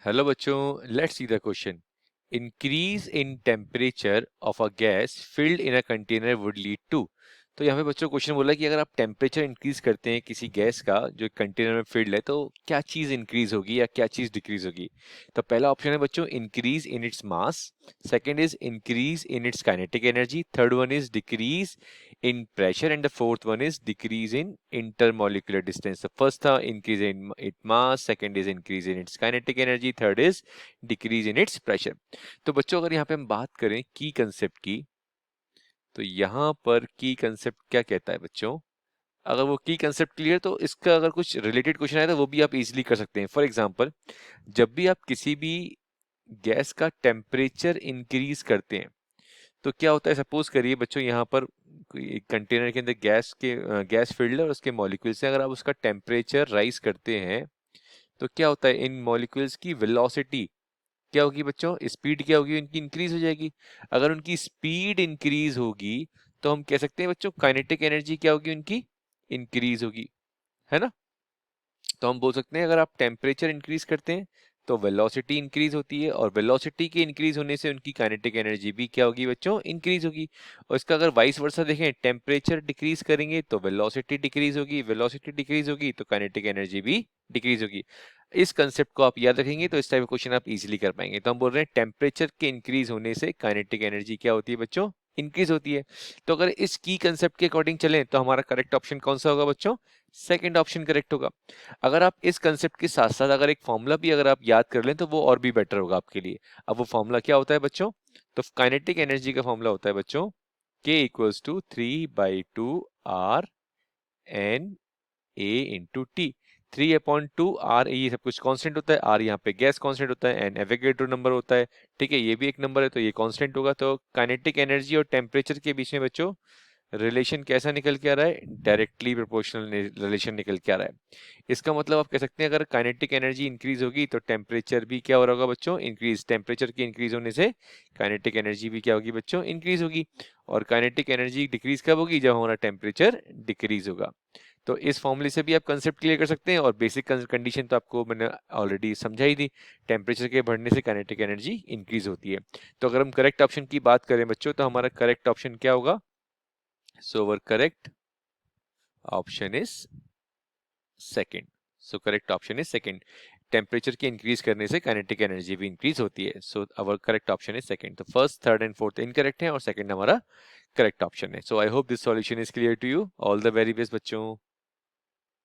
Hello बच्चों, let's see the question. Increase in temperature of a gas filled in a container would lead to. तो यहाँ पे बच्चों question बोला है कि अगर आप टेम्परेचर इंक्रीज करते हैं किसी गैस का जो कंटेनर में फिल्ड है तो क्या चीज इंक्रीज होगी या क्या चीज डिक्रीज होगी। तो पहला ऑप्शन है बच्चों increase in its mass, second is increase in its kinetic energy, third one is decrease in pressure, and the fourth one is decrease in intermolecular distance. The first increase in its mass, second is increase in its kinetic energy, third is decrease in its pressure. तो बच्चों अगर यहाँ पे हम बात करें की concept की, तो यहाँ पर की कंसेप्ट क्या कहता है बच्चों। अगर वो की कंसेप्ट क्लियर तो इसका अगर कुछ रिलेटेड क्वेश्चन आए तो वो भी आप इजीली कर सकते हैं। फॉर एग्जांपल, जब भी आप किसी भी गैस का टेम्परेचर इंक्रीज करते हैं तो क्या होता है। सपोज करिए बच्चों यहाँ पर एक कंटेनर के अंदर गैस फील्ड है और उसके मॉलिक्यूल्स हैं। अगर आप उसका टेम्परेचर राइज करते हैं तो क्या होता है, इन मॉलिक्यूल्स की वेलोसिटी क्या होगी बच्चों, स्पीड क्या होगी, उनकी इंक्रीज हो जाएगी। अगर उनकी स्पीड इंक्रीज होगी तो हम कह सकते हैं बच्चों काइनेटिक एनर्जी क्या होगी, उनकी इंक्रीज होगी, है ना। तो हम बोल सकते हैं अगर आप टेम्परेचर इंक्रीज करते हैं तो वेलोसिटी इंक्रीज होती है, और वेलोसिटी के इंक्रीज होने से उनकी काइनेटिक एनर्जी भी क्या होगी बच्चों, इंक्रीज होगी। और इसका अगर वाइस वर्सा देखें, टेम्परेचर डिक्रीज करेंगे तो वेलोसिटी डिक्रीज होगी, वेलोसिटी डिक्रीज होगी तो काइनेटिक एनर्जी भी डिक्रीज होगी। इस कंसेप्ट को आप याद रखेंगे तो इस टाइप का क्वेश्चन आप इजीली कर पाएंगे। तो हम बोल रहे हैं टेम्परेचर के इंक्रीज होने से काइनेटिक एनर्जी क्या होती है बच्चों, इंक्रीज होती है। तो अगर इस की कंसेप्ट के अकॉर्डिंग चलें तो हमारा करेक्ट ऑप्शन कौन सा होगा बच्चों, सेकंड ऑप्शन करेक्ट होगा। अगर आप इस कंसेप्ट के साथ साथ अगर एक फॉर्मूला भी अगर आप याद कर लें तो वो और भी बेटर होगा आपके लिए। अब वो फॉर्मूला क्या होता है बच्चों, तो काइनेटिक एनर्जी का फॉर्मूला होता है बच्चों K equals to 3/2 RNA/T। 3/2 R, ये सब कुछ कांस्टेंट होता है, R यहाँ पे गैस कांस्टेंट होता है, N एवोगैड्रो नंबर होता है, ठीक है, ये भी एक नंबर है तो ये कांस्टेंट होगा। तो काइनेटिक एनर्जी और टेम्परेचर के बीच में बच्चों रिलेशन कैसा निकल के आ रहा है, डायरेक्टली प्रोपोर्शनल रिलेशन निकल के आ रहा है। इसका मतलब आप कह सकते हैं अगर काइनेटिक एनर्जी इंक्रीज होगी तो टेम्परेचर भी क्या हो रहा होगा बच्चों, इंक्रीज। टेम्परेचर की इंक्रीज होने से काइनेटिक एनर्जी भी क्या होगी बच्चों, इंक्रीज होगी। और काइनेटिक एनर्जी डिक्रीज कब होगी, जब हमारा टेम्परेचर डिक्रीज होगा। तो इस फॉर्मूले से भी आप कंसेप्ट क्लियर कर सकते हैं, और बेसिक कंडीशन तो आपको मैंने ऑलरेडी समझाई थी, टेम्परेचर के बढ़ने से काइनेटिक एनर्जी इंक्रीज होती है। तो अगर हम करेक्ट ऑप्शन की बात करें बच्चों तो हमारा करेक्ट ऑप्शन क्या होगा, so our correct option is second. So correct option is second. Temperature के इंक्रीज करने से काइनेटिक एनर्जी भी इंक्रीज होती है। So our correct option is second. तो first, third and fourth incorrect है और सेकंड हमारा करेक्ट ऑप्शन है। So I hope this solution is clear to you. All the very best बच्चों।